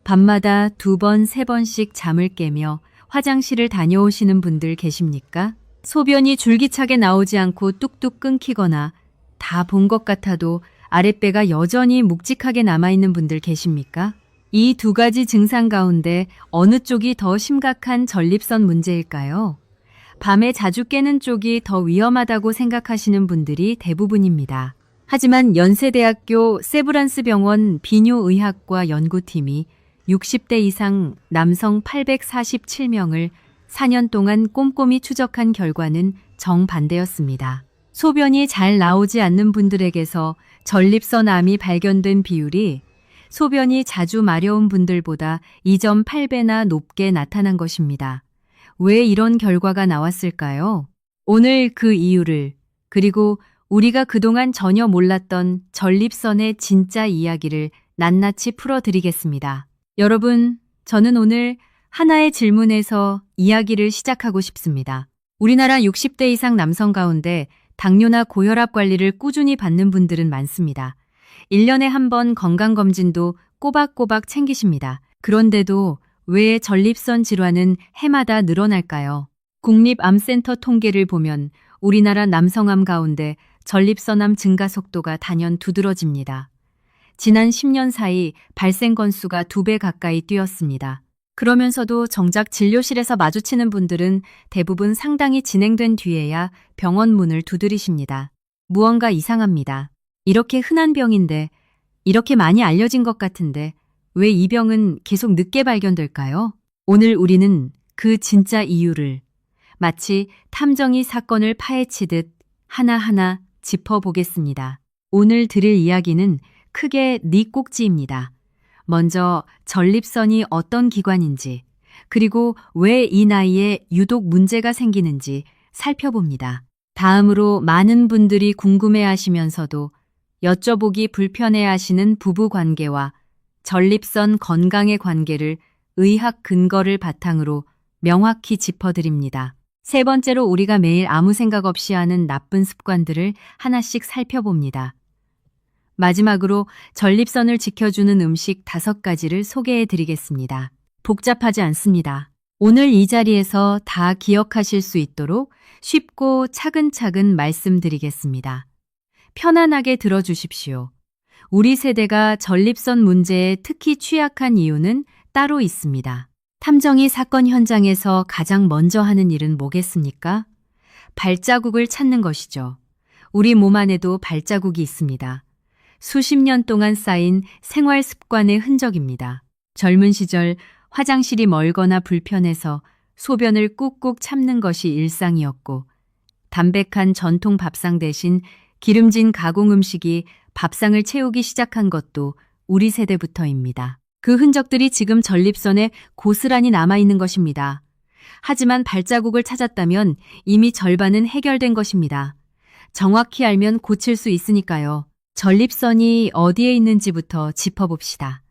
밤마다 2번, 3번씩 잠을 깨며 화장실을 다녀오시는 분들 계십니까? 소변이 줄기차게 나오지 않고 뚝뚝 끊기거나 다 본 것 같아도 아랫배가 여전히 묵직하게 남아있는 분들 계십니까? 이 2가지 증상 가운데 어느 쪽이 더 심각한 전립선 문제일까요? 밤에 자주 깨는 쪽이 더 위험하다고 생각하시는 분들이 대부분입니다. 하지만 연세대학교 세브란스 병원 비뇨의학과 연구팀이 60대 이상 남성 847명을 4년 동안 꼼꼼히 추적한 결과는 정반대였습니다. 소변이 잘 나오지 않는 분들에게서 전립선암이 발견된 비율이 소변이 자주 마려운 분들보다 2.8배나 높게 나타난 것입니다. 왜 이런 결과가 나왔을까요? 오늘 그 이유를, 그리고 우리가 그동안 전혀 몰랐던 전립선의 진짜 이야기를 낱낱이 풀어드리겠습니다. 여러분, 저는 오늘 하나의 질문에서 이야기를 시작하고 싶습니다. 우리나라 60대 이상 남성 가운데 당뇨나 고혈압 관리를 꾸준히 받는 분들은 많습니다. 1년에 한 번 건강검진도 꼬박꼬박 챙기십니다. 그런데도 왜 전립선 질환은 해마다 늘어날까요? 국립암센터 통계를 보면 우리나라 남성암 가운데 전립선암 증가 속도가 단연 두드러집니다. 지난 10년 사이 발생 건수가 2배 가까이 뛰었습니다. 그러면서도 정작 진료실에서 마주치는 분들은 대부분 상당히 진행된 뒤에야 병원 문을 두드리십니다. 무언가 이상합니다. 이렇게 흔한 병인데, 이렇게 많이 알려진 것 같은데 왜 이 병은 계속 늦게 발견될까요? 오늘 우리는 그 진짜 이유를 마치 탐정이 사건을 파헤치듯 하나하나 짚어보겠습니다. 오늘 드릴 이야기는 크게 네 꼭지입니다. 먼저 전립선이 어떤 기관인지, 그리고 왜 이 나이에 유독 문제가 생기는지 살펴봅니다. 다음으로 많은 분들이 궁금해하시면서도 여쭤보기 불편해하시는 부부 관계와 전립선 건강의 관계를 의학 근거를 바탕으로 명확히 짚어드립니다. 3번째로 우리가 매일 아무 생각 없이 하는 나쁜 습관들을 하나씩 살펴봅니다. 마지막으로 전립선을 지켜주는 음식 5가지를 소개해 드리겠습니다. 복잡하지 않습니다. 오늘 이 자리에서 다 기억하실 수 있도록 쉽고 차근차근 말씀드리겠습니다. 편안하게 들어주십시오. 우리 세대가 전립선 문제에 특히 취약한 이유는 따로 있습니다. 탐정이 사건 현장에서 가장 먼저 하는 일은 뭐겠습니까? 발자국을 찾는 것이죠. 우리 몸 안에도 발자국이 있습니다. 수십 년 동안 쌓인 생활 습관의 흔적입니다. 젊은 시절 화장실이 멀거나 불편해서 소변을 꾹꾹 참는 것이 일상이었고, 담백한 전통 밥상 대신 기름진 가공 음식이 밥상을 채우기 시작한 것도 우리 세대부터입니다. 그 흔적들이 지금 전립선에 고스란히 남아있는 것입니다. 하지만 발자국을 찾았다면 이미 절반은 해결된 것입니다. 정확히 알면 고칠 수 있으니까요. 전립선이 어디에 있는지부터 짚어봅시다.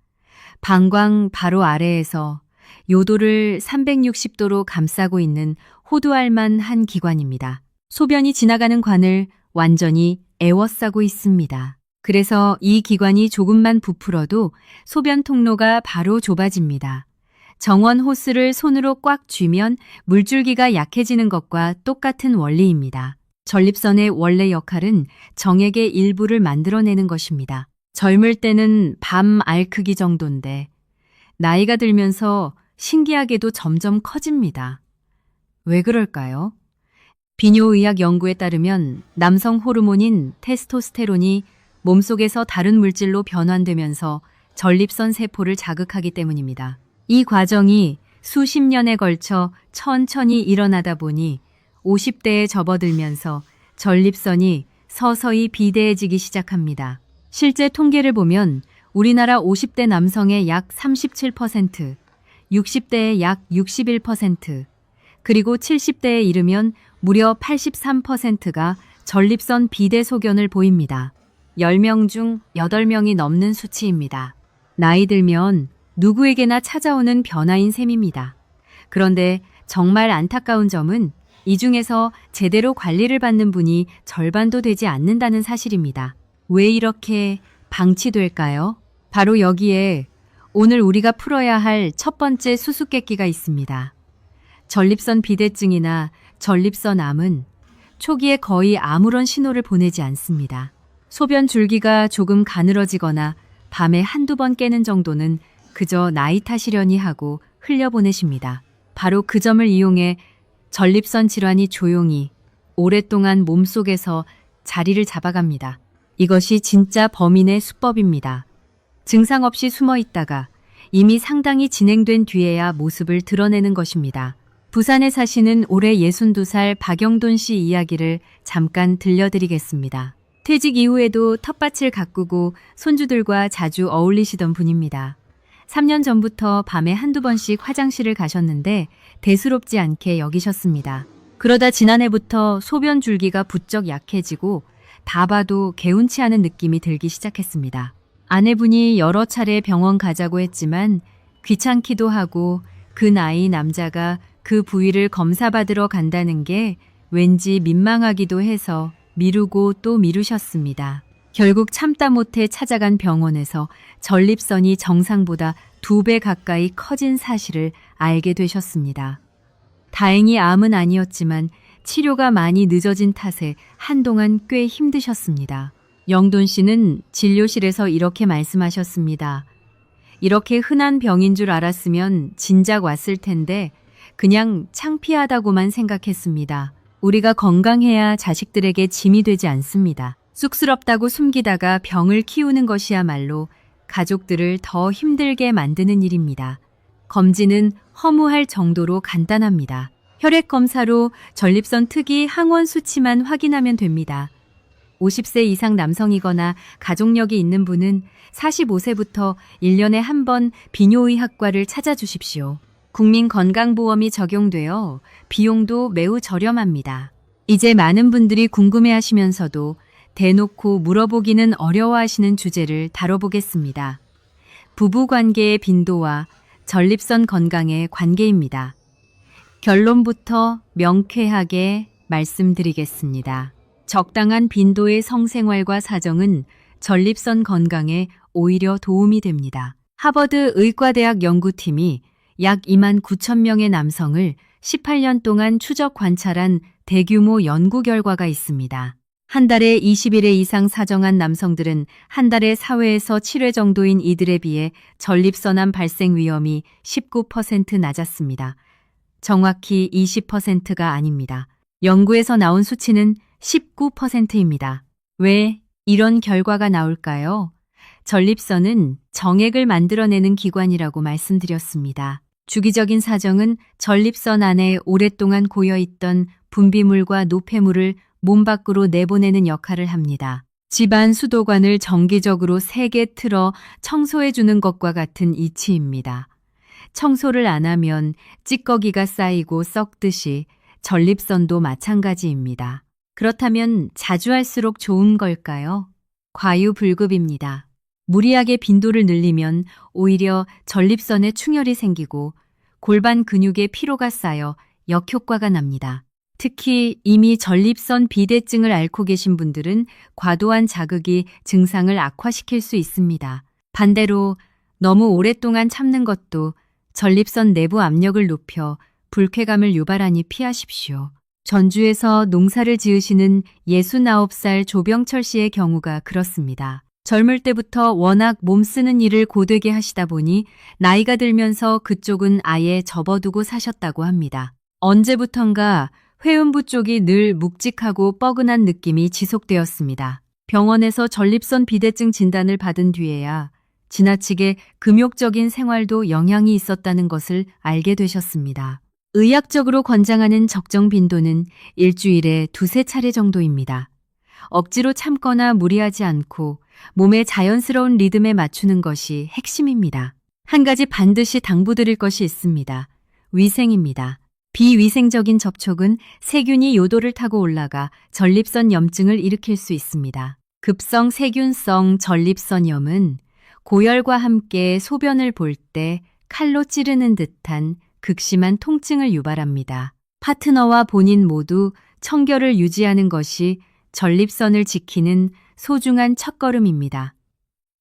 방광 바로 아래에서 요도를 360도로 감싸고 있는 호두알만 한 기관입니다. 소변이 지나가는 관을 완전히 에워싸고 있습니다. 그래서 이 기관이 조금만 부풀어도 소변 통로가 바로 좁아집니다. 정원 호스를 손으로 꽉 쥐면 물줄기가 약해지는 것과 똑같은 원리입니다. 전립선의 원래 역할은 정액의 일부를 만들어내는 것입니다. 젊을 때는 밤 알 크기 정도인데 나이가 들면서 신기하게도 점점 커집니다. 왜 그럴까요? 비뇨의학 연구에 따르면 남성 호르몬인 테스토스테론이 몸속에서 다른 물질로 변환되면서 전립선 세포를 자극하기 때문입니다. 이 과정이 수십 년에 걸쳐 천천히 일어나다 보니 50대에 접어들면서 전립선이 서서히 비대해지기 시작합니다. 실제 통계를 보면 우리나라 50대 남성의 약 37%, 60대의 약 61%, 그리고 70대에 이르면 무려 83%가 전립선 비대 소견을 보입니다. 10명 중 8명이 넘는 수치입니다. 나이 들면 누구에게나 찾아오는 변화인 셈입니다. 그런데 정말 안타까운 점은 이 중에서 제대로 관리를 받는 분이 절반도 되지 않는다는 사실입니다. 왜 이렇게 방치될까요? 바로 여기에 오늘 우리가 풀어야 할 첫 번째 수수께끼가 있습니다. 전립선 비대증이나 전립선암은 초기에 거의 아무런 신호를 보내지 않습니다. 소변 줄기가 조금 가늘어지거나 밤에 한두 번 깨는 정도는 그저 나이 탓이려니 하고 흘려보내십니다. 바로 그 점을 이용해 전립선 질환이 조용히 오랫동안 몸속에서 자리를 잡아갑니다. 이것이 진짜 범인의 수법입니다. 증상 없이 숨어 있다가 이미 상당히 진행된 뒤에야 모습을 드러내는 것입니다. 부산에 사시는 올해 62살 박영돈 씨 이야기를 잠깐 들려드리겠습니다. 퇴직 이후에도 텃밭을 가꾸고 손주들과 자주 어울리시던 분입니다. 3년 전부터 밤에 한두 번씩 화장실을 가셨는데 대수롭지 않게 여기셨습니다. 그러다 지난해부터 소변 줄기가 부쩍 약해지고 다 봐도 개운치 않은 느낌이 들기 시작했습니다. 아내분이 여러 차례 병원 가자고 했지만 귀찮기도 하고 그 나이 남자가 그 부위를 검사받으러 간다는 게 왠지 민망하기도 해서 미루고 또 미루셨습니다. 결국 참다 못해 찾아간 병원에서 전립선이 정상보다 2배 가까이 커진 사실을 알게 되셨습니다. 다행히 암은 아니었지만 치료가 많이 늦어진 탓에 한동안 꽤 힘드셨습니다. 영돈 씨는 진료실에서 이렇게 말씀하셨습니다. 이렇게 흔한 병인 줄 알았으면 진작 왔을 텐데 그냥 창피하다고만 생각했습니다. 우리가 건강해야 자식들에게 짐이 되지 않습니다. 쑥스럽다고 숨기다가 병을 키우는 것이야말로 가족들을 더 힘들게 만드는 일입니다. 검진은 허무할 정도로 간단합니다. 혈액 검사로 전립선 특이 항원 수치만 확인하면 됩니다. 50세 이상 남성이거나 가족력이 있는 분은 45세부터 1년에 한 번 비뇨의학과를 찾아주십시오. 국민건강보험이 적용되어 비용도 매우 저렴합니다. 이제 많은 분들이 궁금해하시면서도 대놓고 물어보기는 어려워하시는 주제를 다뤄보겠습니다. 부부관계의 빈도와 전립선 건강의 관계입니다. 결론부터 명쾌하게 말씀드리겠습니다. 적당한 빈도의 성생활과 사정은 전립선 건강에 오히려 도움이 됩니다. 하버드 의과대학 연구팀이 약 2만 9천 명의 남성을 18년 동안 추적 관찰한 대규모 연구 결과가 있습니다. 한 달에 20일에 이상 사정한 남성들은 한 달에 4회에서 7회 정도인 이들에 비해 전립선암 발생 위험이 19% 낮았습니다. 정확히 20%가 아닙니다. 연구에서 나온 수치는 19%입니다. 왜 이런 결과가 나올까요? 전립선은 정액을 만들어내는 기관이라고 말씀드렸습니다. 주기적인 사정은 전립선 안에 오랫동안 고여있던 분비물과 노폐물을 몸 밖으로 내보내는 역할을 합니다. 집안 수도관을 정기적으로 세게 틀어 청소해주는 것과 같은 이치입니다. 청소를 안 하면 찌꺼기가 쌓이고 썩듯이 전립선도 마찬가지입니다. 그렇다면 자주 할수록 좋은 걸까요? 과유불급입니다. 무리하게 빈도를 늘리면 오히려 전립선에 충혈이 생기고 골반 근육에 피로가 쌓여 역효과가 납니다. 특히 이미 전립선 비대증을 앓고 계신 분들은 과도한 자극이 증상을 악화시킬 수 있습니다. 반대로 너무 오랫동안 참는 것도 전립선 내부 압력을 높여 불쾌감을 유발하니 피하십시오. 전주에서 농사를 지으시는 69살 조병철 씨의 경우가 그렇습니다. 젊을 때부터 워낙 몸 쓰는 일을 고되게 하시다 보니 나이가 들면서 그쪽은 아예 접어두고 사셨다고 합니다. 언제부턴가 회음부 쪽이 늘 묵직하고 뻐근한 느낌이 지속되었습니다. 병원에서 전립선 비대증 진단을 받은 뒤에야 지나치게 금욕적인 생활도 영향이 있었다는 것을 알게 되셨습니다. 의학적으로 권장하는 적정 빈도는 일주일에 2~3차례 정도입니다. 억지로 참거나 무리하지 않고 몸의 자연스러운 리듬에 맞추는 것이 핵심입니다. 한 가지 반드시 당부드릴 것이 있습니다. 위생입니다. 비위생적인 접촉은 세균이 요도를 타고 올라가 전립선 염증을 일으킬 수 있습니다. 급성 세균성 전립선염은 고열과 함께 소변을 볼 때 칼로 찌르는 듯한 극심한 통증을 유발합니다. 파트너와 본인 모두 청결을 유지하는 것이 전립선을 지키는 소중한 첫걸음입니다.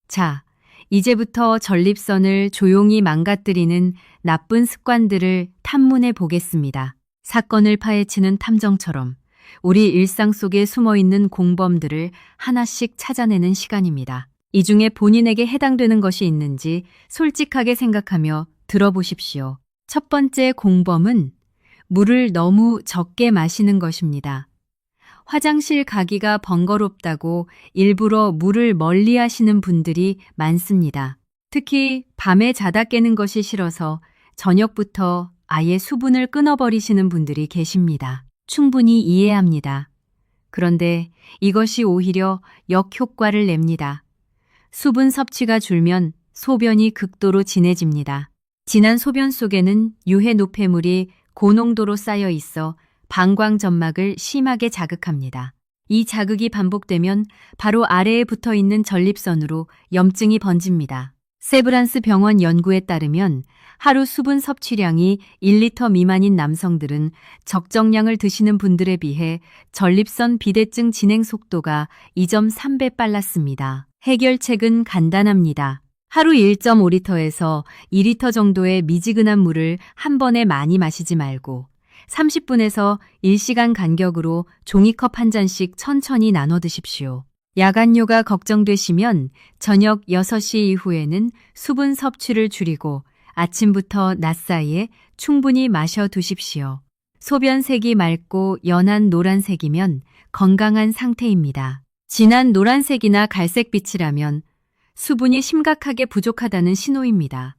자, 이제부터 전립선을 조용히 망가뜨리는 나쁜 습관들을 탐문해 보겠습니다. 사건을 파헤치는 탐정처럼 우리 일상 속에 숨어 있는 공범들을 하나씩 찾아내는 시간입니다. 이 중에 본인에게 해당되는 것이 있는지 솔직하게 생각하며 들어보십시오. 첫 번째 공범은 물을 너무 적게 마시는 것입니다. 화장실 가기가 번거롭다고 일부러 물을 멀리 하시는 분들이 많습니다. 특히 밤에 자다 깨는 것이 싫어서 저녁부터 아예 수분을 끊어버리시는 분들이 계십니다. 충분히 이해합니다. 그런데 이것이 오히려 역효과를 냅니다. 수분 섭취가 줄면 소변이 극도로 진해집니다. 진한 소변 속에는 유해 노폐물이 고농도로 쌓여 있어 방광점막을 심하게 자극합니다. 이 자극이 반복되면 바로 아래에 붙어 있는 전립선으로 염증이 번집니다. 세브란스 병원 연구에 따르면 하루 수분 섭취량이 1리터 미만인 남성들은 적정량을 드시는 분들에 비해 전립선 비대증 진행 속도가 2.3배 빨랐습니다. 해결책은 간단합니다. 하루 1.5리터에서 2리터 정도의 미지근한 물을 한 번에 많이 마시지 말고 30분에서 1시간 간격으로 종이컵 한 잔씩 천천히 나눠 드십시오. 야간요가 걱정되시면 저녁 6시 이후에는 수분 섭취를 줄이고 아침부터 낮 사이에 충분히 마셔 두십시오. 소변색이 맑고 연한 노란색이면 건강한 상태입니다. 진한 노란색이나 갈색빛이라면 수분이 심각하게 부족하다는 신호입니다.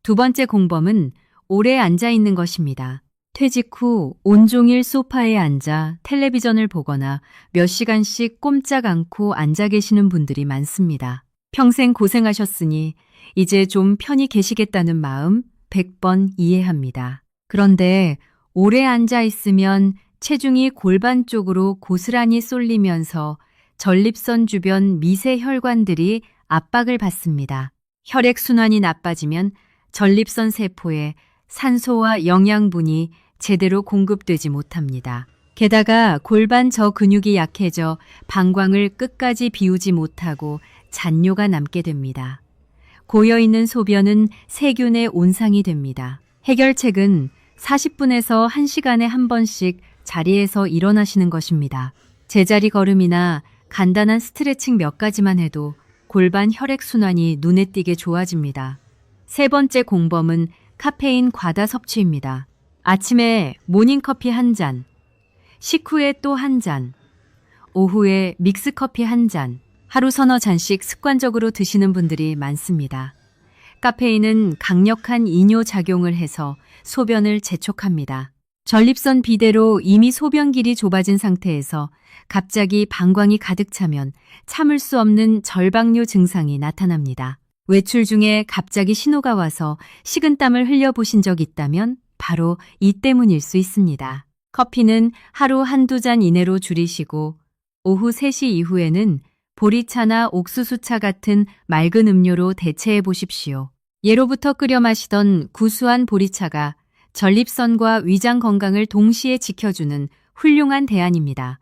두 번째 공범은 오래 앉아 있는 것입니다. 퇴직 후 온종일 소파에 앉아 텔레비전을 보거나 몇 시간씩 꼼짝 않고 앉아 계시는 분들이 많습니다. 평생 고생하셨으니 이제 좀 편히 계시겠다는 마음 100번 이해합니다. 그런데 오래 앉아 있으면 체중이 골반 쪽으로 고스란히 쏠리면서 전립선 주변 미세 혈관들이 압박을 받습니다. 혈액순환이 나빠지면 전립선 세포에 산소와 영양분이 제대로 공급되지 못합니다. 게다가 골반 저근육이 약해져 방광을 끝까지 비우지 못하고 잔뇨가 남게 됩니다. 고여있는 소변은 세균의 온상이 됩니다. 해결책은 40분에서 1시간에 한 번씩 자리에서 일어나시는 것입니다. 제자리 걸음이나 간단한 스트레칭 몇 가지만 해도 골반 혈액순환이 눈에 띄게 좋아집니다. 세 번째 공범은 카페인 과다 섭취입니다. 아침에 모닝커피 한 잔, 식후에 또 한 잔, 오후에 믹스커피 한 잔, 하루 서너 잔씩 습관적으로 드시는 분들이 많습니다. 카페인은 강력한 이뇨 작용을 해서 소변을 재촉합니다. 전립선 비대로 이미 소변길이 좁아진 상태에서 갑자기 방광이 가득 차면 참을 수 없는 절박뇨 증상이 나타납니다. 외출 중에 갑자기 신호가 와서 식은땀을 흘려보신 적 있다면 바로 이 때문일 수 있습니다. 커피는 하루 한두 잔 이내로 줄이시고 오후 3시 이후에는 보리차나 옥수수차 같은 맑은 음료로 대체해 보십시오. 예로부터 끓여 마시던 구수한 보리차가 전립선과 위장 건강을 동시에 지켜주는 훌륭한 대안입니다.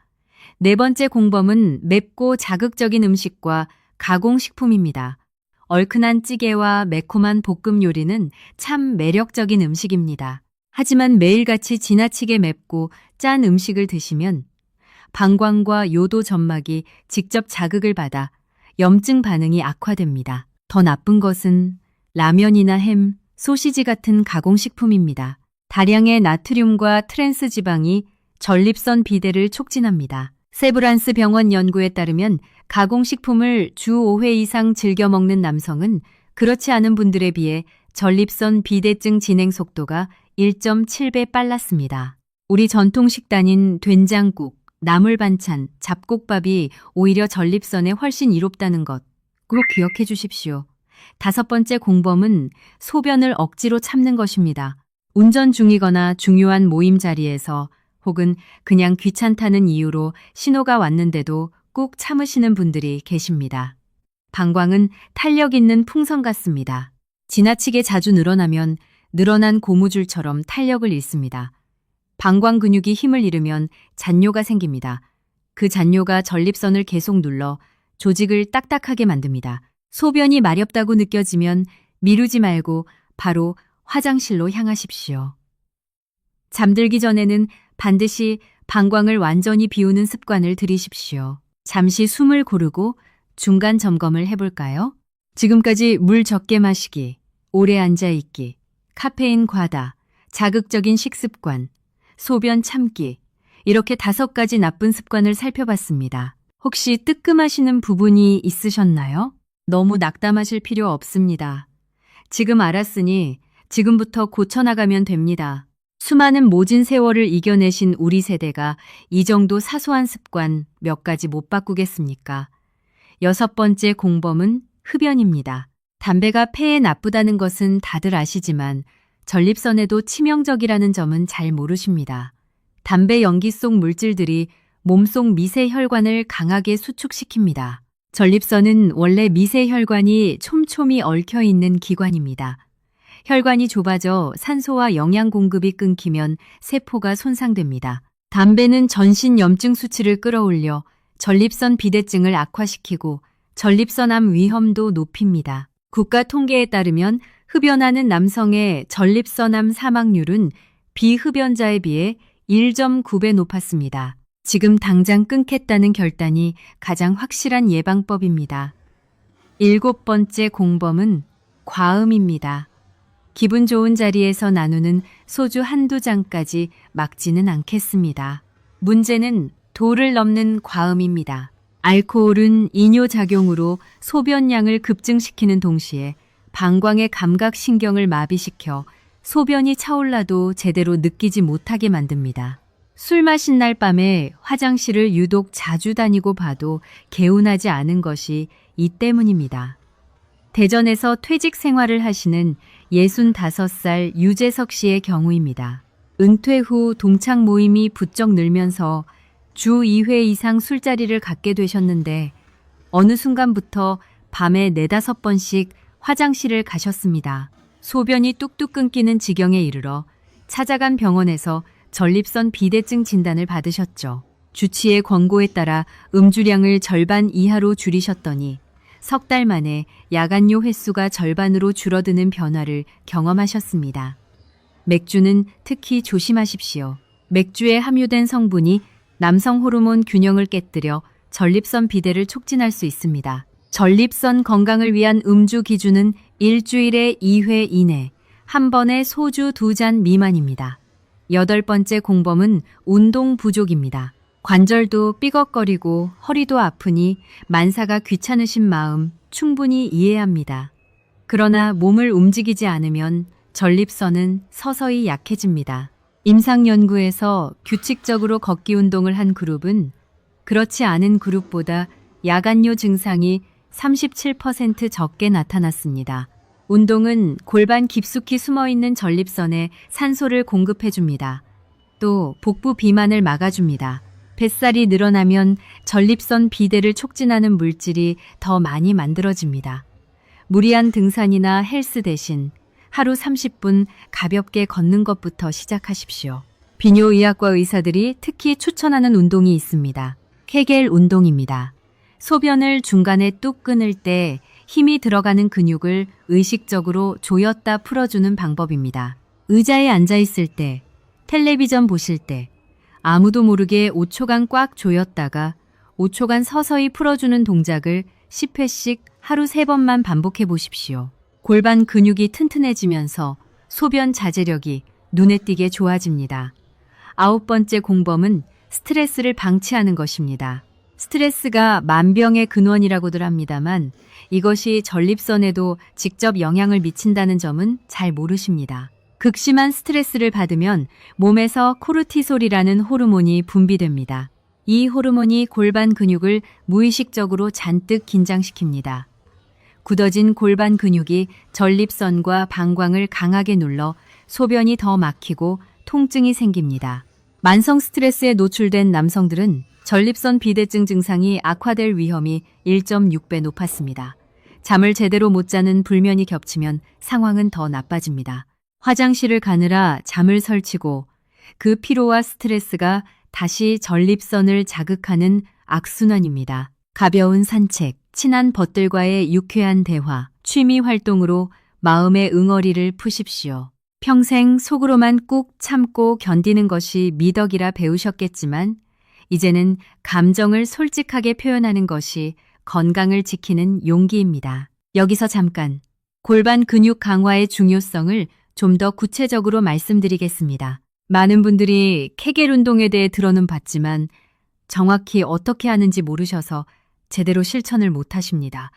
네 번째 공범은 맵고 자극적인 음식과 가공식품입니다. 얼큰한 찌개와 매콤한 볶음 요리는 참 매력적인 음식입니다. 하지만 매일같이 지나치게 맵고 짠 음식을 드시면 방광과 요도 점막이 직접 자극을 받아 염증 반응이 악화됩니다. 더 나쁜 것은 라면이나 햄, 소시지 같은 가공식품입니다. 다량의 나트륨과 트랜스 지방이 전립선 비대를 촉진합니다. 세브란스 병원 연구에 따르면 가공식품을 주 5회 이상 즐겨 먹는 남성은 그렇지 않은 분들에 비해 전립선 비대증 진행 속도가 1.7배 빨랐습니다. 우리 전통 식단인 된장국, 나물 반찬, 잡곡밥이 오히려 전립선에 훨씬 이롭다는 것 꼭 기억해 주십시오. 다섯 번째 공범은 소변을 억지로 참는 것입니다. 운전 중이거나 중요한 모임 자리에서 혹은 그냥 귀찮다는 이유로 신호가 왔는데도 꾹 참으시는 분들이 계십니다. 방광은 탄력 있는 풍선 같습니다. 지나치게 자주 늘어나면 늘어난 고무줄처럼 탄력을 잃습니다. 방광 근육이 힘을 잃으면 잔뇨가 생깁니다. 그 잔뇨가 전립선을 계속 눌러 조직을 딱딱하게 만듭니다. 소변이 마렵다고 느껴지면 미루지 말고 바로 화장실로 향하십시오. 잠들기 전에는 반드시 방광을 완전히 비우는 습관을 들이십시오. 잠시 숨을 고르고 중간 점검을 해볼까요? 지금까지 물 적게 마시기, 오래 앉아있기, 카페인 과다, 자극적인 식습관, 소변 참기, 이렇게 5가지 나쁜 습관을 살펴봤습니다. 혹시 뜨끔하시는 부분이 있으셨나요? 너무 낙담하실 필요 없습니다. 지금 알았으니 지금부터 고쳐나가면 됩니다. 수많은 모진 세월을 이겨내신 우리 세대가 이 정도 사소한 습관 몇 가지 못 바꾸겠습니까? 6번째 공범은 흡연입니다. 담배가 폐에 나쁘다는 것은 다들 아시지만 전립선에도 치명적이라는 점은 잘 모르십니다. 담배 연기 속 물질들이 몸속 미세혈관을 강하게 수축시킵니다. 전립선은 원래 미세혈관이 촘촘히 얽혀 있는 기관입니다. 혈관이 좁아져 산소와 영양 공급이 끊기면 세포가 손상됩니다. 담배는 전신 염증 수치를 끌어올려 전립선 비대증을 악화시키고 전립선암 위험도 높입니다. 국가 통계에 따르면 흡연하는 남성의 전립선암 사망률은 비흡연자에 비해 1.9배 높았습니다. 지금 당장 끊겠다는 결단이 가장 확실한 예방법입니다. 7번째 공범은 과음입니다. 기분 좋은 자리에서 나누는 소주 한두 잔까지 막지는 않겠습니다. 문제는 도를 넘는 과음입니다. 알코올은 이뇨작용으로 소변량을 급증시키는 동시에 방광의 감각신경을 마비시켜 소변이 차올라도 제대로 느끼지 못하게 만듭니다. 술 마신 날 밤에 화장실을 유독 자주 다니고 봐도 개운하지 않은 것이 이 때문입니다. 대전에서 퇴직 생활을 하시는 65살 유재석 씨의 경우입니다. 은퇴 후 동창 모임이 부쩍 늘면서 주 2회 이상 술자리를 갖게 되셨는데 어느 순간부터 밤에 4-5번씩 화장실을 가셨습니다. 소변이 뚝뚝 끊기는 지경에 이르러 찾아간 병원에서 전립선 비대증 진단을 받으셨죠. 주치의 권고에 따라 음주량을 절반 이하로 줄이셨더니 석 달 만에 야간요 횟수가 절반으로 줄어드는 변화를 경험하셨습니다. 맥주는 특히 조심하십시오. 맥주에 함유된 성분이 남성 호르몬 균형을 깨뜨려 전립선 비대를 촉진할 수 있습니다. 전립선 건강을 위한 음주 기준은 일주일에 2회 이내, 한 번에 소주 2잔 미만입니다. 8번째 공범은 운동 부족입니다. 관절도 삐걱거리고 허리도 아프니 만사가 귀찮으신 마음 충분히 이해합니다. 그러나 몸을 움직이지 않으면 전립선은 서서히 약해집니다. 임상연구에서 규칙적으로 걷기 운동을 한 그룹은 그렇지 않은 그룹보다 야간요 증상이 37% 적게 나타났습니다. 운동은 골반 깊숙이 숨어있는 전립선에 산소를 공급해줍니다. 또 복부 비만을 막아줍니다. 뱃살이 늘어나면 전립선 비대를 촉진하는 물질이 더 많이 만들어집니다. 무리한 등산이나 헬스 대신 하루 30분 가볍게 걷는 것부터 시작하십시오. 비뇨의학과 의사들이 특히 추천하는 운동이 있습니다. 케겔 운동입니다. 소변을 중간에 뚝 끊을 때 힘이 들어가는 근육을 의식적으로 조였다 풀어주는 방법입니다. 의자에 앉아 있을 때, 텔레비전 보실 때 아무도 모르게 5초간 꽉 조였다가 5초간 서서히 풀어주는 동작을 10회씩 하루 3번만 반복해 보십시오. 골반 근육이 튼튼해지면서 소변 자제력이 눈에 띄게 좋아집니다. 9번째 공범은 스트레스를 방치하는 것입니다. 스트레스가 만병의 근원이라고들 합니다만 이것이 전립선에도 직접 영향을 미친다는 점은 잘 모르십니다. 극심한 스트레스를 받으면 몸에서 코르티솔이라는 호르몬이 분비됩니다. 이 호르몬이 골반 근육을 무의식적으로 잔뜩 긴장시킵니다. 굳어진 골반 근육이 전립선과 방광을 강하게 눌러 소변이 더 막히고 통증이 생깁니다. 만성 스트레스에 노출된 남성들은 전립선 비대증 증상이 악화될 위험이 1.6배 높았습니다. 잠을 제대로 못 자는 불면이 겹치면 상황은 더 나빠집니다. 화장실을 가느라 잠을 설치고 그 피로와 스트레스가 다시 전립선을 자극하는 악순환입니다. 가벼운 산책, 친한 벗들과의 유쾌한 대화, 취미 활동으로 마음의 응어리를 푸십시오. 평생 속으로만 꾹 참고 견디는 것이 미덕이라 배우셨겠지만 이제는 감정을 솔직하게 표현하는 것이 건강을 지키는 용기입니다. 여기서 잠깐 골반 근육 강화의 중요성을 좀 더 구체적으로 말씀드리겠습니다. 많은 분들이 케겔 운동에 대해 들어는 봤지만 정확히 어떻게 하는지 모르셔서 제대로 실천을 못 하십니다.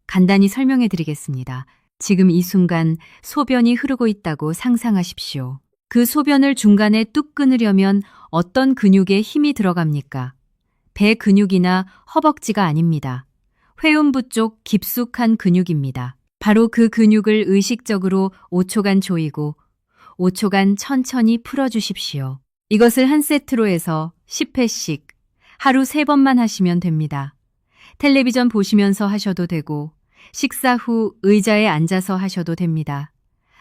간단히 설명해 드리겠습니다. 지금 이 순간 소변이 흐르고 있다고 상상하십시오. 그 소변을 중간에 뚝 끊으려면 어떤 근육에 힘이 들어갑니까? 배 근육이나 허벅지가 아닙니다. 회음부 쪽 깊숙한 근육입니다. 바로 그 근육을 의식적으로 5초간 조이고 5초간 천천히 풀어주십시오. 이것을 한 세트로 해서 10회씩 하루 3번만 하시면 됩니다. 텔레비전 보시면서 하셔도 되고 식사 후 의자에 앉아서 하셔도 됩니다.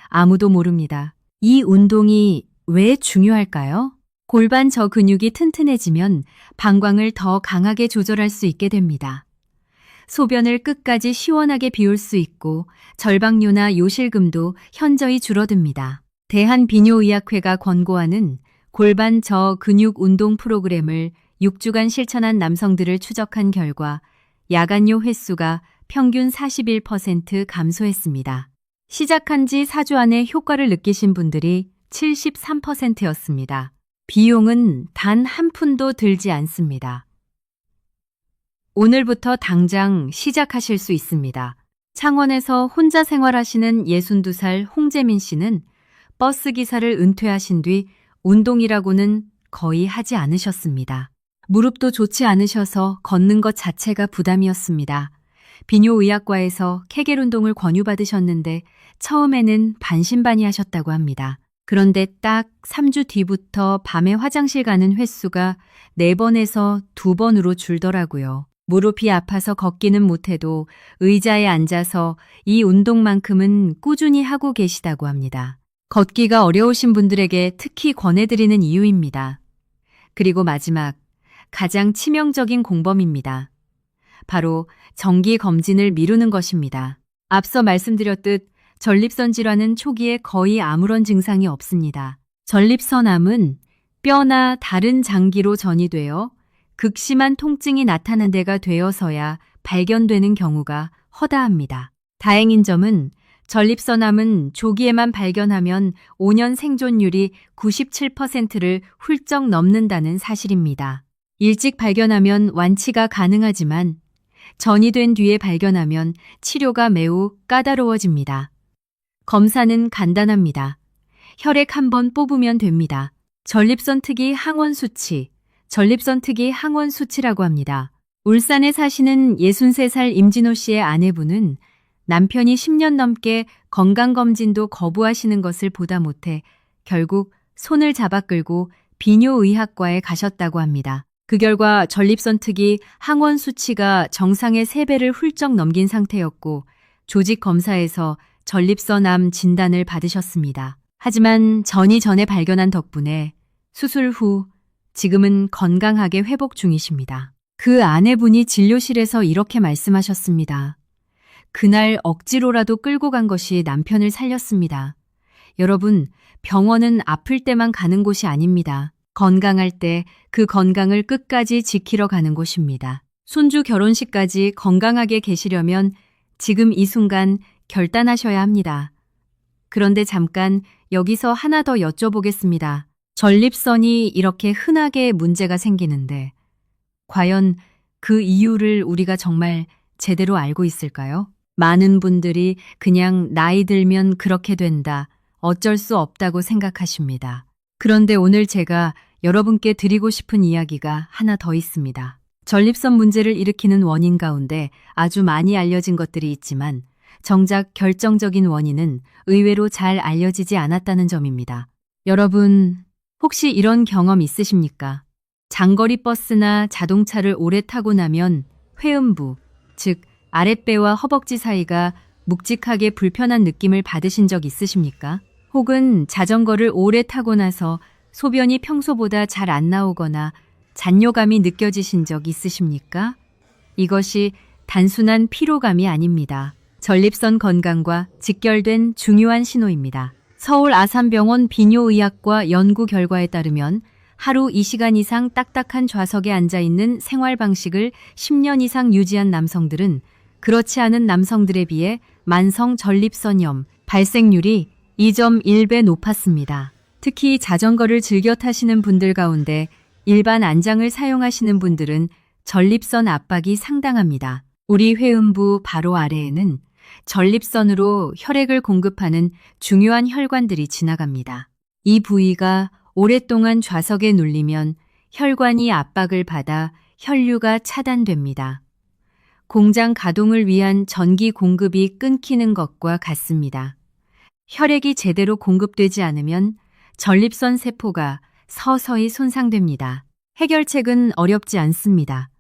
아무도 모릅니다. 이 운동이 왜 중요할까요? 골반 저 근육이 튼튼해지면 방광을 더 강하게 조절할 수 있게 됩니다. 소변을 끝까지 시원하게 비울 수 있고 절박류나 요실금도 현저히 줄어듭니다. 대한비뇨의학회가 권고하는 골반 저 근육 운동 프로그램을 6주간 실천한 남성들을 추적한 결과 야간요 횟수가 평균 41% 감소했습니다. 시작한 지 4주 안에 효과를 느끼신 분들이 73%였습니다. 비용은 단 한 푼도 들지 않습니다. 오늘부터 당장 시작하실 수 있습니다. 창원에서 혼자 생활하시는 62살 홍재민 씨는 버스 기사를 은퇴하신 뒤 운동이라고는 거의 하지 않으셨습니다. 무릎도 좋지 않으셔서 걷는 것 자체가 부담이었습니다. 비뇨의학과에서 케겔 운동을 권유받으셨는데 처음에는 반신반의하셨다고 합니다. 그런데 딱 3주 뒤부터 밤에 화장실 가는 횟수가 4번에서 2번으로 줄더라고요. 무릎이 아파서 걷기는 못해도 의자에 앉아서 이 운동만큼은 꾸준히 하고 계시다고 합니다. 걷기가 어려우신 분들에게 특히 권해드리는 이유입니다. 그리고 마지막, 가장 치명적인 공범입니다. 바로 정기 검진을 미루는 것입니다. 앞서 말씀드렸듯 전립선 질환은 초기에 거의 아무런 증상이 없습니다. 전립선암은 뼈나 다른 장기로 전이되어 극심한 통증이 나타난 데가 되어서야 발견되는 경우가 허다합니다. 다행인 점은 전립선암은 조기에만 발견하면 5년 생존율이 97%를 훌쩍 넘는다는 사실입니다. 일찍 발견하면 완치가 가능하지만 전이된 뒤에 발견하면 치료가 매우 까다로워집니다. 검사는 간단합니다. 혈액 한 번 뽑으면 됩니다. 전립선 특이 항원 수치, 전립선 특이 항원 수치라고 합니다. 울산에 사시는 63살 임진호 씨의 아내분은 남편이 10년 넘게 건강검진도 거부하시는 것을 보다 못해 결국 손을 잡아 끌고 비뇨의학과에 가셨다고 합니다. 그 결과 전립선 특이 항원 수치가 정상의 3배를 훌쩍 넘긴 상태였고 조직 검사에서 전립선암 진단을 받으셨습니다. 하지만 전에 발견한 덕분에 수술 후 지금은 건강하게 회복 중이십니다. 그 아내분이 진료실에서 이렇게 말씀하셨습니다. 그날 억지로라도 끌고 간 것이 남편을 살렸습니다. 여러분, 병원은 아플 때만 가는 곳이 아닙니다. 건강할 때 그 건강을 끝까지 지키러 가는 곳입니다. 손주 결혼식까지 건강하게 계시려면 지금 이 순간 결단하셔야 합니다. 그런데 잠깐 여기서 하나 더 여쭤보겠습니다. 전립선이 이렇게 흔하게 문제가 생기는데 과연 그 이유를 우리가 정말 제대로 알고 있을까요? 많은 분들이 그냥 나이 들면 그렇게 된다, 어쩔 수 없다고 생각하십니다. 그런데 오늘 제가 여러분께 드리고 싶은 이야기가 하나 더 있습니다. 전립선 문제를 일으키는 원인 가운데 아주 많이 알려진 것들이 있지만 정작 결정적인 원인은 의외로 잘 알려지지 않았다는 점입니다. 여러분, 혹시 이런 경험 있으십니까? 장거리 버스나 자동차를 오래 타고 나면 회음부, 즉 아랫배와 허벅지 사이가 묵직하게 불편한 느낌을 받으신 적 있으십니까? 혹은 자전거를 오래 타고 나서 소변이 평소보다 잘 안 나오거나 잔뇨감이 느껴지신 적 있으십니까? 이것이 단순한 피로감이 아닙니다. 전립선 건강과 직결된 중요한 신호입니다. 서울 아산병원 비뇨의학과 연구 결과에 따르면 하루 2시간 이상 딱딱한 좌석에 앉아 있는 생활 방식을 10년 이상 유지한 남성들은 그렇지 않은 남성들에 비해 만성 전립선염 발생률이 2.1배 높았습니다. 특히 자전거를 즐겨 타시는 분들 가운데 일반 안장을 사용하시는 분들은 전립선 압박이 상당합니다. 우리 회음부 바로 아래에는 전립선으로 혈액을 공급하는 중요한 혈관들이 지나갑니다. 이 부위가 오랫동안 좌석에 눌리면 혈관이 압박을 받아 혈류가 차단됩니다. 공장 가동을 위한 전기 공급이 끊기는 것과 같습니다. 혈액이 제대로 공급되지 않으면 전립선 세포가 서서히 손상됩니다. 해결책은 어렵지 않습니다.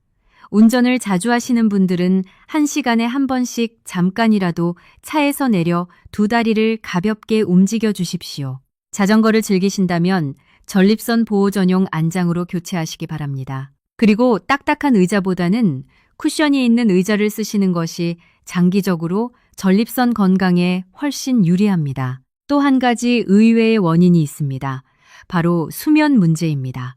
운전을 자주 하시는 분들은 1시간에 한 번씩 잠깐이라도 차에서 내려 두 다리를 가볍게 움직여 주십시오. 자전거를 즐기신다면 전립선 보호 전용 안장으로 교체하시기 바랍니다. 그리고 딱딱한 의자보다는 쿠션이 있는 의자를 쓰시는 것이 장기적으로 전립선 건강에 훨씬 유리합니다. 또 한 가지 의외의 원인이 있습니다. 바로 수면 문제입니다.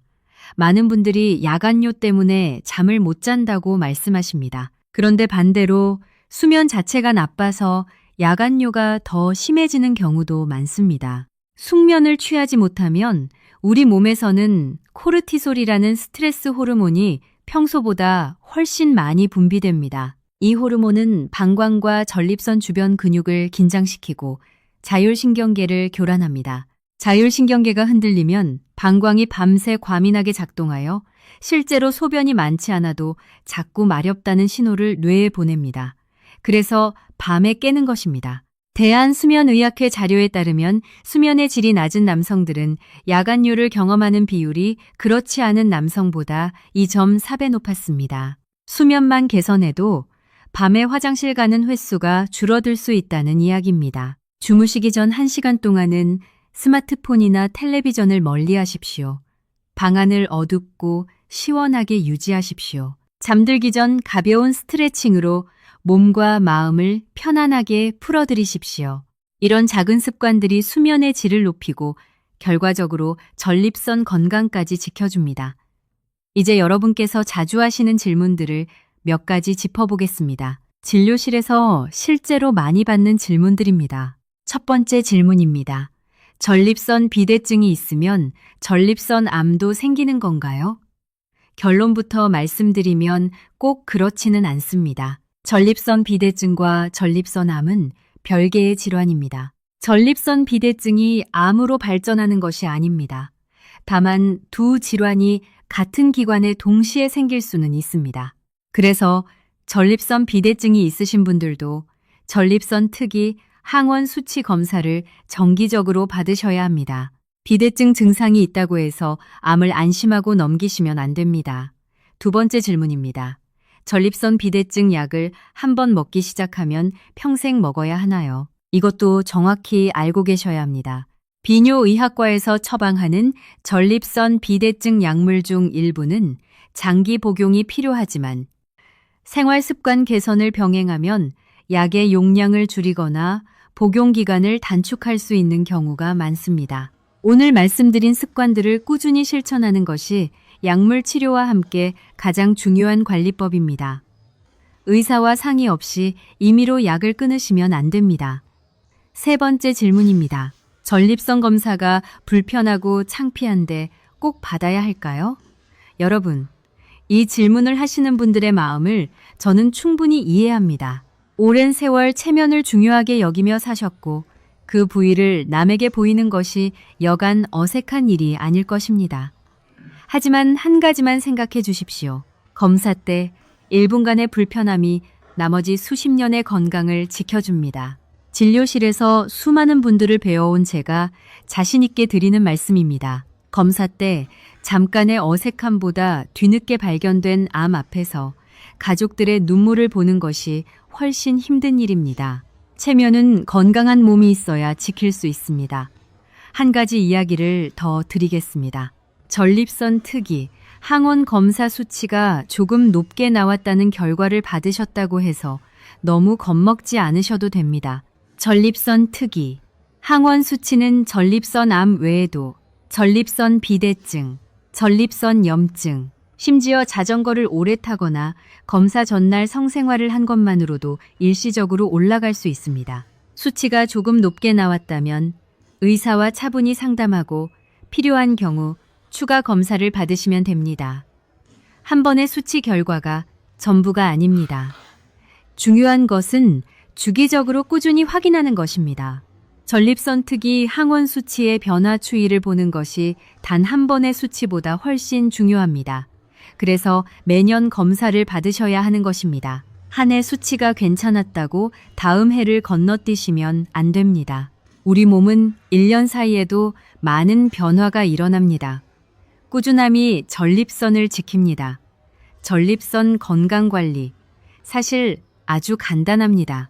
많은 분들이 야간뇨 때문에 잠을 못 잔다고 말씀하십니다. 그런데 반대로 수면 자체가 나빠서 야간뇨가 더 심해지는 경우도 많습니다. 숙면을 취하지 못하면 우리 몸에서는 코르티솔이라는 스트레스 호르몬이 평소보다 훨씬 많이 분비됩니다. 이 호르몬은 방광과 전립선 주변 근육을 긴장시키고 자율신경계를 교란합니다. 자율신경계가 흔들리면 방광이 밤새 과민하게 작동하여 실제로 소변이 많지 않아도 자꾸 마렵다는 신호를 뇌에 보냅니다. 그래서 밤에 깨는 것입니다. 대한수면의학회 자료에 따르면 수면의 질이 낮은 남성들은 야간뇨를 경험하는 비율이 그렇지 않은 남성보다 2.4배 높았습니다. 수면만 개선해도 밤에 화장실 가는 횟수가 줄어들 수 있다는 이야기입니다. 주무시기 전 1시간 동안은 스마트폰이나 텔레비전을 멀리 하십시오. 방안을 어둡고 시원하게 유지하십시오. 잠들기 전 가벼운 스트레칭으로 몸과 마음을 편안하게 풀어드리십시오. 이런 작은 습관들이 수면의 질을 높이고 결과적으로 전립선 건강까지 지켜줍니다. 이제 여러분께서 자주 하시는 질문들을 몇 가지 짚어보겠습니다. 진료실에서 실제로 많이 받는 질문들입니다. 첫 번째 질문입니다. 전립선 비대증이 있으면 전립선 암도 생기는 건가요? 결론부터 말씀드리면 꼭 그렇지는 않습니다. 전립선 비대증과 전립선 암은 별개의 질환입니다. 전립선 비대증이 암으로 발전하는 것이 아닙니다. 다만 두 질환이 같은 기관에 동시에 생길 수는 있습니다. 그래서 전립선 비대증이 있으신 분들도 전립선 특이 항원 수치 검사를 정기적으로 받으셔야 합니다. 비대증 증상이 있다고 해서 암을 안심하고 넘기시면 안 됩니다. 두 번째 질문입니다. 전립선 비대증 약을 한 번 먹기 시작하면 평생 먹어야 하나요? 이것도 정확히 알고 계셔야 합니다. 비뇨의학과에서 처방하는 전립선 비대증 약물 중 일부는 장기 복용이 필요하지만 생활 습관 개선을 병행하면 약의 용량을 줄이거나 복용 기간을 단축할 수 있는 경우가 많습니다. 오늘 말씀드린 습관들을 꾸준히 실천하는 것이 약물 치료와 함께 가장 중요한 관리법입니다. 의사와 상의 없이 임의로 약을 끊으시면 안 됩니다. 세 번째 질문입니다. 전립선 검사가 불편하고 창피한데 꼭 받아야 할까요? 여러분, 이 질문을 하시는 분들의 마음을 저는 충분히 이해합니다. 오랜 세월 체면을 중요하게 여기며 사셨고 그 부위를 남에게 보이는 것이 여간 어색한 일이 아닐 것입니다. 하지만 한 가지만 생각해 주십시오. 검사 때 1분간의 불편함이 나머지 수십 년의 건강을 지켜줍니다. 진료실에서 수많은 분들을 배워온 제가 자신 있게 드리는 말씀입니다. 검사 때 잠깐의 어색함보다 뒤늦게 발견된 암 앞에서 가족들의 눈물을 보는 것이 훨씬 힘든 일입니다. 체면은 건강한 몸이 있어야 지킬 수 있습니다. 한 가지 이야기를 더 드리겠습니다. 전립선 특이, 항원 검사 수치가 조금 높게 나왔다는 결과를 받으셨다고 해서 너무 겁먹지 않으셔도 됩니다. 전립선 특이. 항원 수치는 전립선 암 외에도 전립선 비대증, 전립선 염증, 심지어 자전거를 오래 타거나 검사 전날 성생활을 한 것만으로도 일시적으로 올라갈 수 있습니다. 수치가 조금 높게 나왔다면 의사와 차분히 상담하고 필요한 경우 추가 검사를 받으시면 됩니다. 한 번의 수치 결과가 전부가 아닙니다. 중요한 것은 주기적으로 꾸준히 확인하는 것입니다. 전립선 특이 항원 수치의 변화 추이를 보는 것이 단 한 번의 수치보다 훨씬 중요합니다. 그래서 매년 검사를 받으셔야 하는 것입니다. 한 해 수치가 괜찮았다고 다음 해를 건너뛰시면 안 됩니다. 우리 몸은 1년 사이에도 많은 변화가 일어납니다. 꾸준함이 전립선을 지킵니다. 전립선 건강관리. 사실 아주 간단합니다.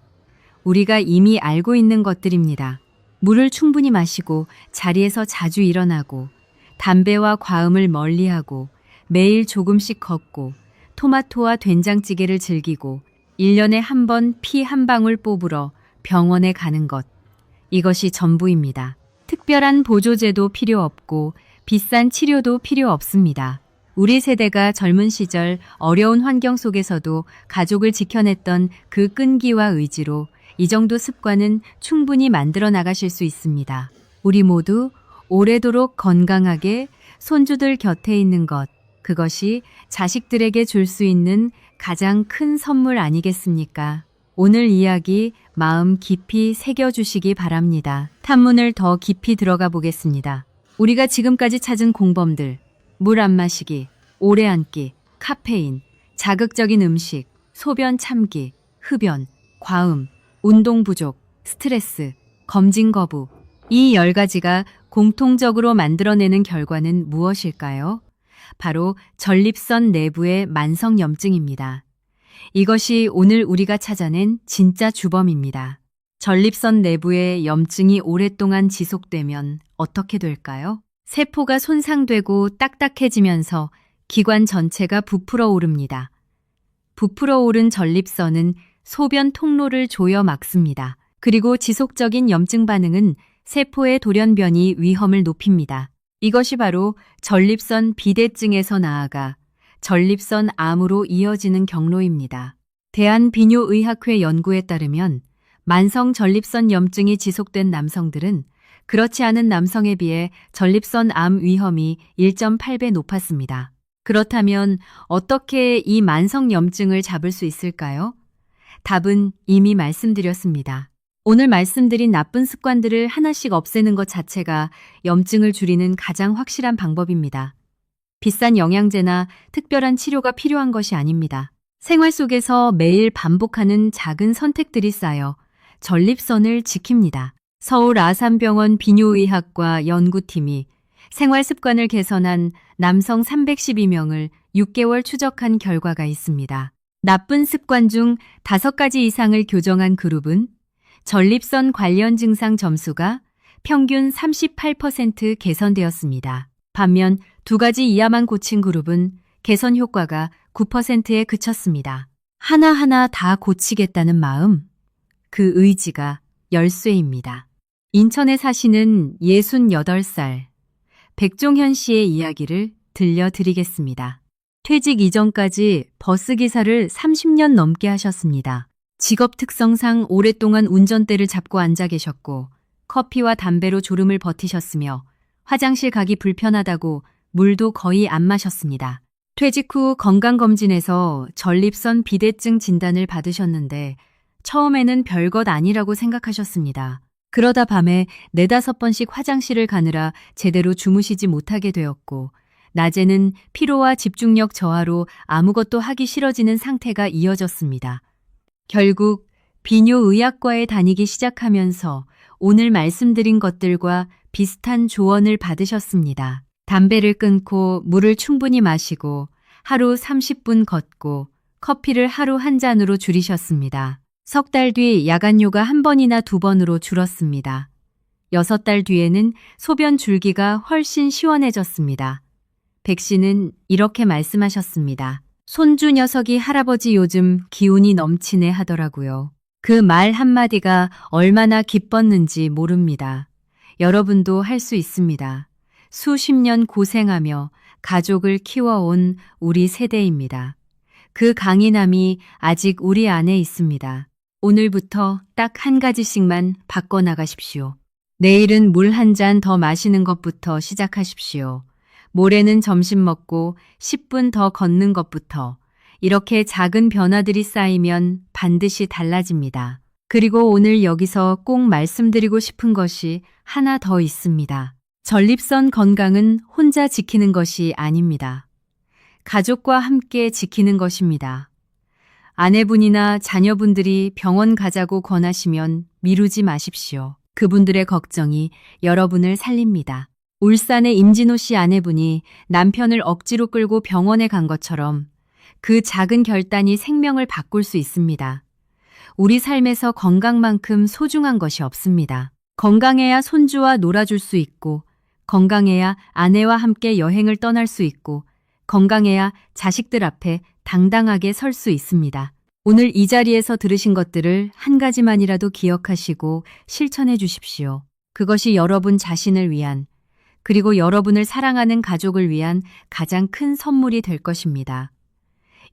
우리가 이미 알고 있는 것들입니다. 물을 충분히 마시고 자리에서 자주 일어나고 담배와 과음을 멀리하고 매일 조금씩 걷고 토마토와 된장찌개를 즐기고 1년에 한 번 피 한 방울 뽑으러 병원에 가는 것. 이것이 전부입니다. 특별한 보조제도 필요 없고 비싼 치료도 필요 없습니다. 우리 세대가 젊은 시절 어려운 환경 속에서도 가족을 지켜냈던 그 끈기와 의지로 이 정도 습관은 충분히 만들어 나가실 수 있습니다. 우리 모두 오래도록 건강하게 손주들 곁에 있는 것, 그것이 자식들에게 줄 수 있는 가장 큰 선물 아니겠습니까? 오늘 이야기 마음 깊이 새겨주시기 바랍니다. 탐문을 더 깊이 들어가 보겠습니다. 우리가 지금까지 찾은 공범들, 물 안 마시기, 오래 앉기, 카페인, 자극적인 음식, 소변 참기, 흡연, 과음, 운동 부족, 스트레스, 검진 거부, 이 10가지가 공통적으로 만들어내는 결과는 무엇일까요? 바로 전립선 내부의 만성염증입니다. 이것이 오늘 우리가 찾아낸 진짜 주범입니다. 전립선 내부의 염증이 오랫동안 지속되면 어떻게 될까요? 세포가 손상되고 딱딱해지면서 기관 전체가 부풀어 오릅니다. 부풀어 오른 전립선은 소변 통로를 조여 막습니다. 그리고 지속적인 염증 반응은 세포의 돌연변이 위험을 높입니다. 이것이 바로 전립선 비대증에서 나아가 전립선 암으로 이어지는 경로입니다. 대한비뇨의학회 연구에 따르면 만성 전립선 염증이 지속된 남성들은 그렇지 않은 남성에 비해 전립선 암 위험이 1.8배 높았습니다. 그렇다면 어떻게 이 만성 염증을 잡을 수 있을까요? 답은 이미 말씀드렸습니다. 오늘 말씀드린 나쁜 습관들을 하나씩 없애는 것 자체가 염증을 줄이는 가장 확실한 방법입니다. 비싼 영양제나 특별한 치료가 필요한 것이 아닙니다. 생활 속에서 매일 반복하는 작은 선택들이 쌓여 전립선을 지킵니다. 서울 아산병원 비뇨의학과 연구팀이 생활 습관을 개선한 남성 312명을 6개월 추적한 결과가 있습니다. 나쁜 습관 중 5가지 이상을 교정한 그룹은 전립선 관련 증상 점수가 평균 38% 개선되었습니다. 반면 2가지 이하만 고친 그룹은 개선 효과가 9%에 그쳤습니다. 하나하나 다 고치겠다는 마음, 그 의지가 열쇠입니다. 인천에 사시는 68살 백종현 씨의 이야기를 들려드리겠습니다. 퇴직 이전까지 버스기사를 30년 넘게 하셨습니다. 직업 특성상 오랫동안 운전대를 잡고 앉아 계셨고 커피와 담배로 졸음을 버티셨으며 화장실 가기 불편하다고 물도 거의 안 마셨습니다. 퇴직 후 건강검진에서 전립선 비대증 진단을 받으셨는데 처음에는 별것 아니라고 생각하셨습니다. 그러다 밤에 4-5번씩 화장실을 가느라 제대로 주무시지 못하게 되었고 낮에는 피로와 집중력 저하로 아무것도 하기 싫어지는 상태가 이어졌습니다. 결국 비뇨의학과에 다니기 시작하면서 오늘 말씀드린 것들과 비슷한 조언을 받으셨습니다. 담배를 끊고 물을 충분히 마시고 하루 30분 걷고 커피를 하루 한 잔으로 줄이셨습니다. 석 달 뒤 야간 요가 1번이나 2번으로 줄었습니다. 6달 뒤에는 소변 줄기가 훨씬 시원해졌습니다. 백 씨는 이렇게 말씀하셨습니다. 손주 녀석이 할아버지 요즘 기운이 넘치네 하더라고요. 그 말 한마디가 얼마나 기뻤는지 모릅니다. 여러분도 할 수 있습니다. 수십 년 고생하며 가족을 키워온 우리 세대입니다. 그 강인함이 아직 우리 안에 있습니다. 오늘부터 딱 한 가지씩만 바꿔나가십시오. 내일은 물 한 잔 더 마시는 것부터 시작하십시오. 모레는 점심 먹고 10분 더 걷는 것부터. 이렇게 작은 변화들이 쌓이면 반드시 달라집니다. 그리고 오늘 여기서 꼭 말씀드리고 싶은 것이 하나 더 있습니다. 전립선 건강은 혼자 지키는 것이 아닙니다. 가족과 함께 지키는 것입니다. 아내분이나 자녀분들이 병원 가자고 권하시면 미루지 마십시오. 그분들의 걱정이 여러분을 살립니다. 울산의 임진호 씨 아내분이 남편을 억지로 끌고 병원에 간 것처럼 그 작은 결단이 생명을 바꿀 수 있습니다. 우리 삶에서 건강만큼 소중한 것이 없습니다. 건강해야 손주와 놀아줄 수 있고, 건강해야 아내와 함께 여행을 떠날 수 있고, 건강해야 자식들 앞에 당당하게 설 수 있습니다. 오늘 이 자리에서 들으신 것들을 한 가지만이라도 기억하시고 실천해 주십시오. 그것이 여러분 자신을 위한, 그리고 여러분을 사랑하는 가족을 위한 가장 큰 선물이 될 것입니다.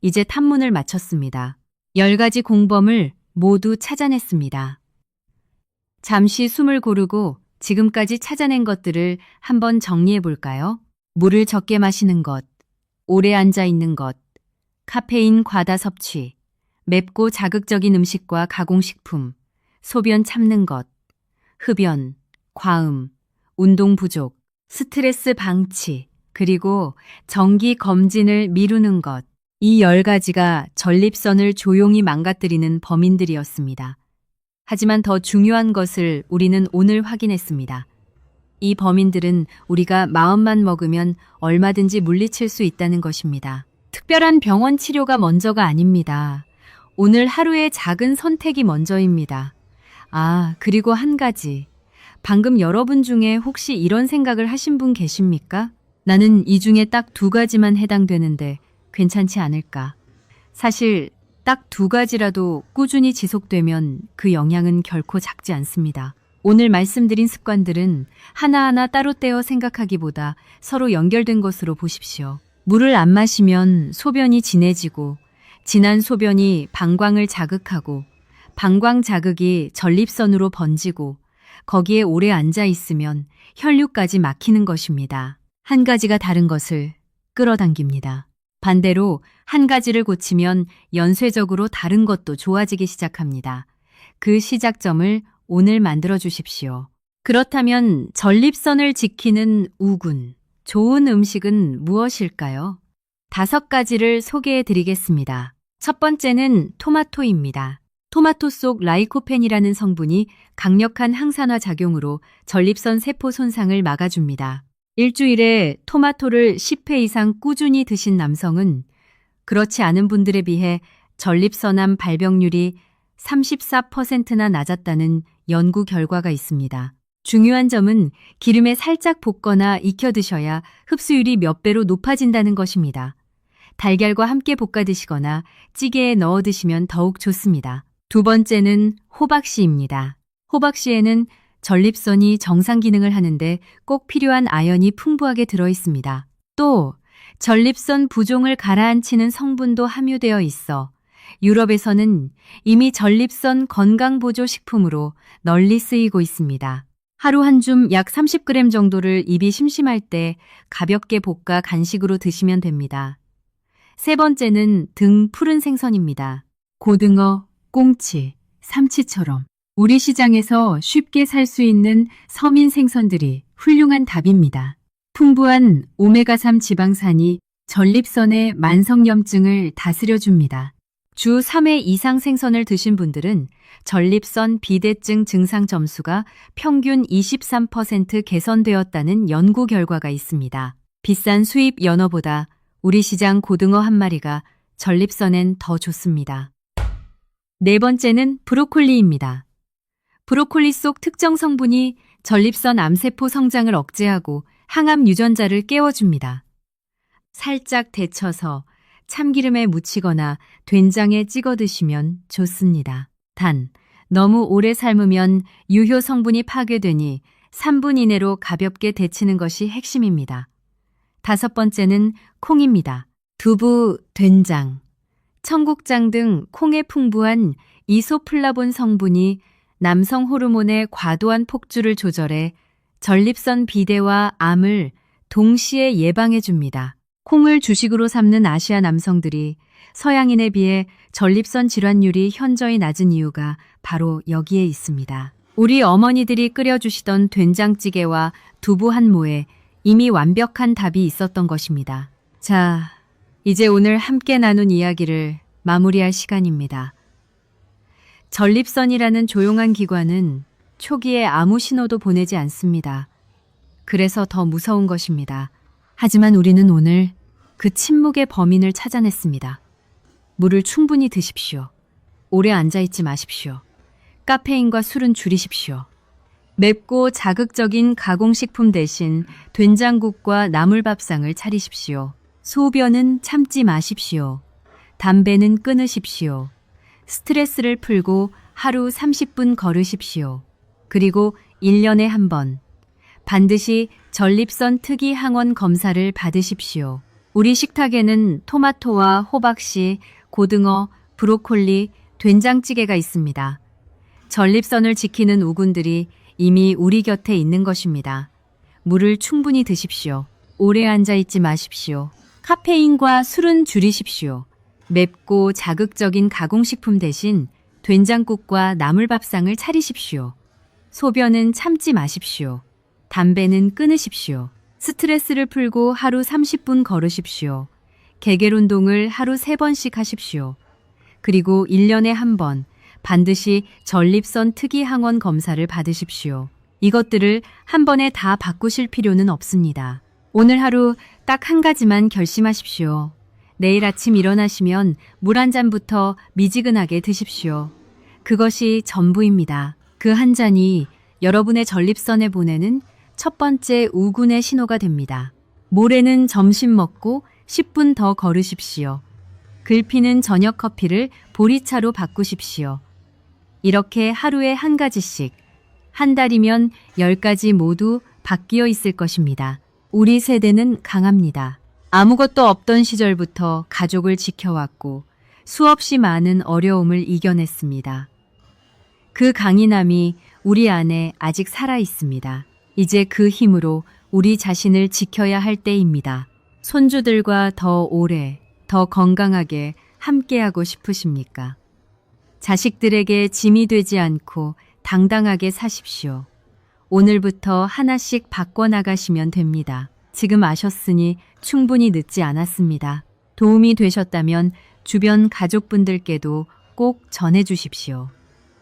이제 탐문을 마쳤습니다. 10가지 공범을 모두 찾아냈습니다. 잠시 숨을 고르고 지금까지 찾아낸 것들을 한번 정리해 볼까요? 물을 적게 마시는 것, 오래 앉아 있는 것, 카페인 과다 섭취, 맵고 자극적인 음식과 가공식품, 소변 참는 것, 흡연, 과음, 운동 부족, 스트레스 방치, 그리고 정기 검진을 미루는 것. 이 10가지가 전립선을 조용히 망가뜨리는 범인들이었습니다. 하지만 더 중요한 것을 우리는 오늘 확인했습니다. 이 범인들은 우리가 마음만 먹으면 얼마든지 물리칠 수 있다는 것입니다. 특별한 병원 치료가 먼저가 아닙니다. 오늘 하루의 작은 선택이 먼저입니다. 그리고 한 가지. 방금 여러분 중에 혹시 이런 생각을 하신 분 계십니까? 나는 이 중에 딱 2가지만 해당되는데 괜찮지 않을까? 사실 딱 2가지라도 꾸준히 지속되면 그 영향은 결코 작지 않습니다. 오늘 말씀드린 습관들은 하나하나 따로 떼어 생각하기보다 서로 연결된 것으로 보십시오. 물을 안 마시면 소변이 진해지고, 진한 소변이 방광을 자극하고, 방광 자극이 전립선으로 번지고, 거기에 오래 앉아 있으면 혈류까지 막히는 것입니다. 한 가지가 다른 것을 끌어당깁니다. 반대로 한 가지를 고치면 연쇄적으로 다른 것도 좋아지기 시작합니다. 그 시작점을 오늘 만들어 주십시오. 그렇다면 전립선을 지키는 우군, 좋은 음식은 무엇일까요? 5가지를 소개해 드리겠습니다. 첫 번째는 토마토입니다. 토마토 속 라이코펜이라는 성분이 강력한 항산화 작용으로 전립선 세포 손상을 막아줍니다. 일주일에 토마토를 10회 이상 꾸준히 드신 남성은 그렇지 않은 분들에 비해 전립선암 발병률이 34%나 낮았다는 연구 결과가 있습니다. 중요한 점은 기름에 살짝 볶거나 익혀 드셔야 흡수율이 몇 배로 높아진다는 것입니다. 달걀과 함께 볶아 드시거나 찌개에 넣어 드시면 더욱 좋습니다. 2번째는 호박씨입니다. 호박씨에는 전립선이 정상 기능을 하는데 꼭 필요한 아연이 풍부하게 들어 있습니다. 또 전립선 부종을 가라앉히는 성분도 함유되어 있어 유럽에서는 이미 전립선 건강보조 식품으로 널리 쓰이고 있습니다. 하루 한 줌 약 30g 정도를 입이 심심할 때 가볍게 볶아 간식으로 드시면 됩니다. 3번째는 등 푸른 생선입니다. 고등어, 꽁치, 삼치처럼 우리 시장에서 쉽게 살 수 있는 서민 생선들이 훌륭한 답입니다. 풍부한 오메가3 지방산이 전립선의 만성염증을 다스려줍니다. 주 3회 이상 생선을 드신 분들은 전립선 비대증 증상 점수가 평균 23% 개선되었다는 연구 결과가 있습니다. 비싼 수입 연어보다 우리 시장 고등어 한 마리가 전립선엔 더 좋습니다. 4번째는 브로콜리입니다. 브로콜리 속 특정 성분이 전립선 암세포 성장을 억제하고 항암 유전자를 깨워줍니다. 살짝 데쳐서 참기름에 묻히거나 된장에 찍어 드시면 좋습니다. 단, 너무 오래 삶으면 유효 성분이 파괴되니 3분 이내로 가볍게 데치는 것이 핵심입니다. 5번째는 콩입니다. 두부, 된장, 청국장 등 콩에 풍부한 이소플라본 성분이 남성 호르몬의 과도한 폭주를 조절해 전립선 비대와 암을 동시에 예방해 줍니다. 콩을 주식으로 삼는 아시아 남성들이 서양인에 비해 전립선 질환율이 현저히 낮은 이유가 바로 여기에 있습니다. 우리 어머니들이 끓여주시던 된장찌개와 두부 한 모에 이미 완벽한 답이 있었던 것입니다. 자, 이제 오늘 함께 나눈 이야기를 마무리할 시간입니다. 전립선이라는 조용한 기관은 초기에 아무 신호도 보내지 않습니다. 그래서 더 무서운 것입니다. 하지만 우리는 오늘 그 침묵의 범인을 찾아냈습니다. 물을 충분히 드십시오. 오래 앉아있지 마십시오. 카페인과 술은 줄이십시오. 맵고 자극적인 가공식품 대신 된장국과 나물밥상을 차리십시오. 소변은 참지 마십시오. 담배는 끊으십시오. 스트레스를 풀고 하루 30분 걸으십시오. 그리고 1년에 한 번 반드시 전립선 특이 항원 검사를 받으십시오. 우리 식탁에는 토마토와 호박씨, 고등어, 브로콜리, 된장찌개가 있습니다. 전립선을 지키는 우군들이 이미 우리 곁에 있는 것입니다. 물을 충분히 드십시오. 오래 앉아있지 마십시오. 카페인과 술은 줄이십시오. 맵고 자극적인 가공식품 대신 된장국과 나물밥상을 차리십시오. 소변은 참지 마십시오. 담배는 끊으십시오. 스트레스를 풀고 하루 30분 걸으십시오. 개겔 운동을 하루 3번씩 하십시오. 그리고 1년에 한 번 반드시 전립선 특이 항원 검사를 받으십시오. 이것들을 한 번에 다 바꾸실 필요는 없습니다. 오늘 하루 딱 한 가지만 결심하십시오. 내일 아침 일어나시면 물 한 잔부터 미지근하게 드십시오. 그것이 전부입니다. 그 한 잔이 여러분의 전립선에 보내는 첫 번째 우군의 신호가 됩니다. 모레는 점심 먹고 10분 더 걸으십시오. 글피는 저녁 커피를 보리차로 바꾸십시오. 이렇게 하루에 한 가지씩, 한 달이면 10가지 모두 바뀌어 있을 것입니다. 우리 세대는 강합니다. 아무것도 없던 시절부터 가족을 지켜왔고 수없이 많은 어려움을 이겨냈습니다. 그 강인함이 우리 안에 아직 살아 있습니다. 이제 그 힘으로 우리 자신을 지켜야 할 때입니다. 손주들과 더 오래, 더 건강하게 함께하고 싶으십니까? 자식들에게 짐이 되지 않고 당당하게 사십시오. 오늘부터 하나씩 바꿔나가시면 됩니다. 지금 아셨으니 충분히 늦지 않았습니다. 도움이 되셨다면 주변 가족분들께도 꼭 전해주십시오.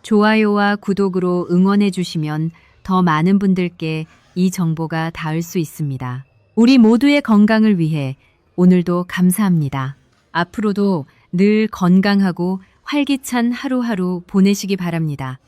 좋아요와 구독으로 응원해주시면 더 많은 분들께 이 정보가 닿을 수 있습니다. 우리 모두의 건강을 위해 오늘도 감사합니다. 앞으로도 늘 건강하고 활기찬 하루하루 보내시기 바랍니다.